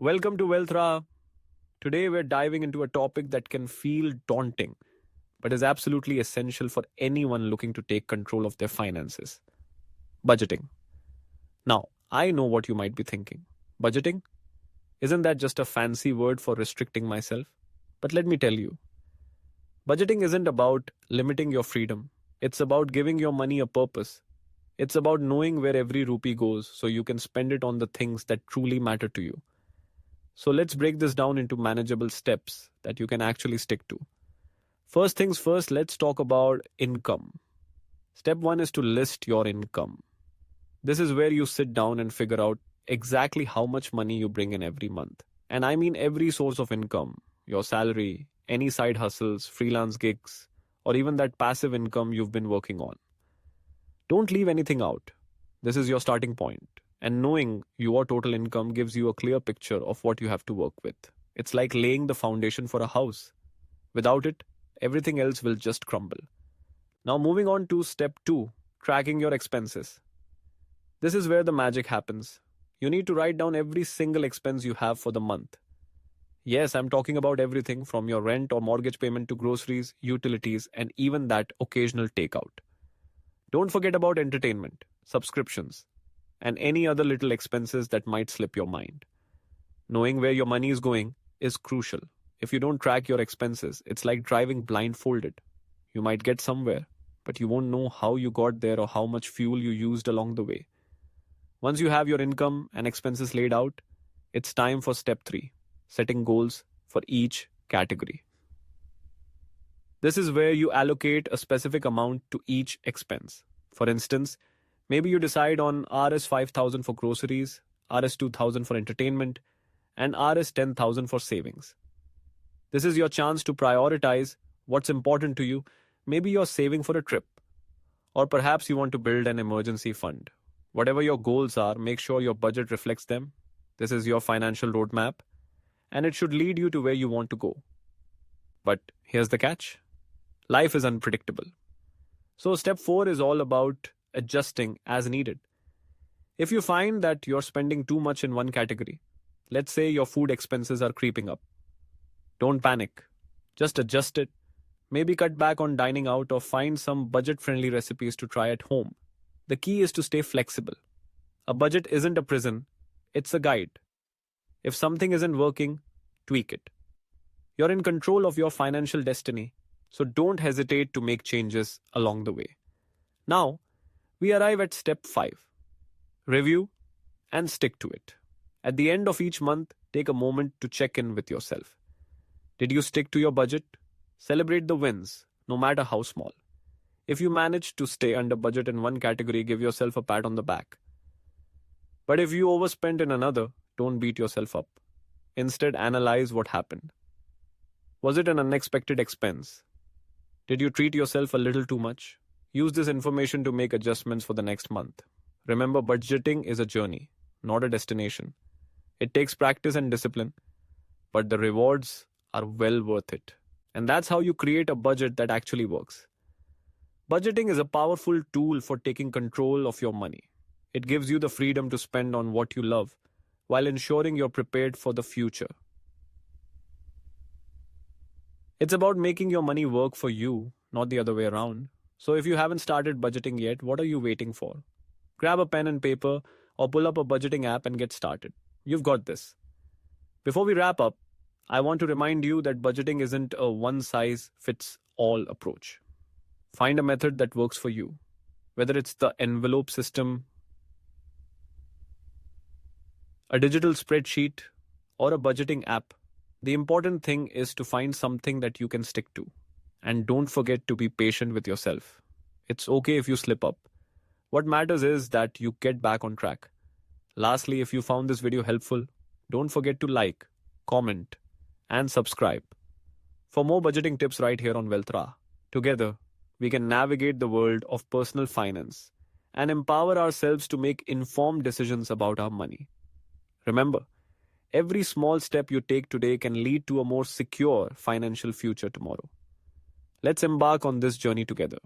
Welcome to Wealth. Today we're diving into a topic that can feel daunting, but is absolutely essential for anyone looking to take control of their finances. Budgeting. Now, I know what you might be thinking. Budgeting? Isn't that just a fancy word for restricting myself? But let me tell you, budgeting isn't about limiting your freedom. It's about giving your money a purpose. It's about knowing where every rupee goes so you can spend it on the things that truly matter to you. So let's break this down into manageable steps that you can actually stick to. First things first, let's talk about income. Step one is to list your income. This is where you sit down and figure out exactly how much money you bring in every month. And I mean every source of income, your salary, any side hustles, freelance gigs, or even that passive income you've been working on. Don't leave anything out. This is your starting point. And knowing your total income gives you a clear picture of what you have to work with. It's like laying the foundation for a house. Without it, everything else will just crumble. Now, moving on to step two, tracking your expenses. This is where the magic happens. You need to write down every single expense you have for the month. Yes, I'm talking about everything from your rent or mortgage payment to groceries, utilities, and even that occasional takeout. Don't forget about entertainment, subscriptions, and any other little expenses that might slip your mind. Knowing where your money is going is crucial. If you don't track your expenses, it's like driving blindfolded. You might get somewhere, but you won't know how you got there or how much fuel you used along the way. Once you have your income and expenses laid out, it's time for step three, setting goals for each category. This is where you allocate a specific amount to each expense. For instance, maybe you decide on Rs 5,000 for groceries, Rs 2,000 for entertainment, and Rs 10,000 for savings. This is your chance to prioritize what's important to you. Maybe you're saving for a trip, or perhaps you want to build an emergency fund. Whatever your goals are, make sure your budget reflects them. This is your financial roadmap, and it should lead you to where you want to go. But here's the catch. Life is unpredictable. So step four is all about adjusting as needed. If you find that you're spending too much in one category, let's say your food expenses are creeping up, don't panic. Just adjust it. Maybe cut back on dining out or find some budget-friendly recipes to try at home. The key is to stay flexible. A budget isn't a prison, it's a guide. If something isn't working, tweak it. You're in control of your financial destiny, so don't hesitate to make changes along the way. Now, we arrive at step 5. Review and stick to it. At the end of each month, take a moment to check in with yourself. Did you stick to your budget? Celebrate the wins, no matter how small. If you manage to stay under budget in one category, give yourself a pat on the back. But if you overspent in another, don't beat yourself up. Instead, analyze what happened. Was it an unexpected expense? Did you treat yourself a little too much? Use this information to make adjustments for the next month. Remember, budgeting is a journey, not a destination. It takes practice and discipline, but the rewards are well worth it. And that's how you create a budget that actually works. Budgeting is a powerful tool for taking control of your money. It gives you the freedom to spend on what you love while ensuring you're prepared for the future. It's about making your money work for you, not the other way around. So if you haven't started budgeting yet, what are you waiting for? Grab a pen and paper or pull up a budgeting app and get started. You've got this. Before we wrap up, I want to remind you that budgeting isn't a one-size-fits-all approach. Find a method that works for you. Whether it's the envelope system, a digital spreadsheet, or a budgeting app, the important thing is to find something that you can stick to. And don't forget to be patient with yourself. It's okay if you slip up. What matters is that you get back on track. Lastly, if you found this video helpful, don't forget to like, comment, and subscribe. For more budgeting tips right here on Wealth. Together, we can navigate the world of personal finance and empower ourselves to make informed decisions about our money. Remember, every small step you take today can lead to a more secure financial future tomorrow. Let's embark on this journey together.